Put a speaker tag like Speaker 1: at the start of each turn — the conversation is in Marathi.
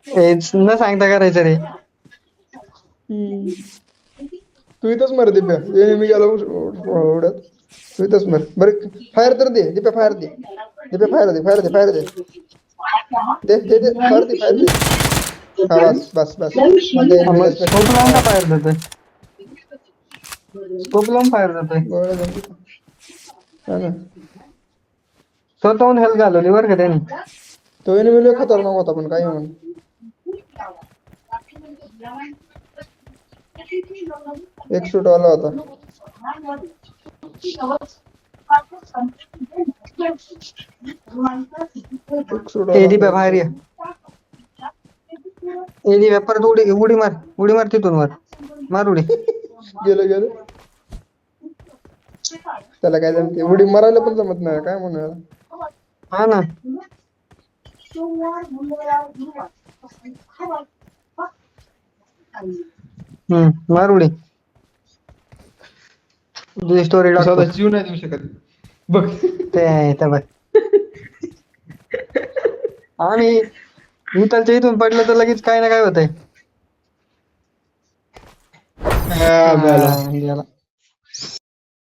Speaker 1: न सांगता करायचं रे.
Speaker 2: तू इथंच मर दिप्या. मी गेलो उड्यात. तू इथंच मर. बरं फायर तर दे दिप्या, फायर दे. दिप्या फायर दे, फायर दे, फायर दे. दे दे दे, फायर दे, फायर दे. हा बस बस बस. मध्ये
Speaker 1: मग
Speaker 2: एनिमीला
Speaker 1: स्कोप लावून का फायर देतोय? स्कोप लावून फायर देतोय.
Speaker 2: गोळ्या जमली. हा ना.
Speaker 1: स्वतःहून हेल्थ घालवली बरं का त्याने.
Speaker 2: तो एनिमी लय खतरनाक होता पण काय म्हण. एक शूट आला होता. एक शूट आला
Speaker 1: एडी पे
Speaker 2: होता
Speaker 1: बाहेर ये.
Speaker 2: एक.
Speaker 1: एडी परत उडी उडी मार, उडी मार तिथून वर. मार उडी.
Speaker 2: गेलं गेलं. त्याला काय जमते, उडी मारायला पण जमत नाही काय म्हणून.
Speaker 1: हा ना. मार उडी. तुझी स्टोरी टाकतो.
Speaker 2: स्वतः जीव नाही देऊ शकत बघ.
Speaker 1: ते आहे त्या बघ. आणि इथलच्या इथून पडलं तर लगेच काय ना काय होतंय.
Speaker 2: हा, झाला.
Speaker 1: गेला.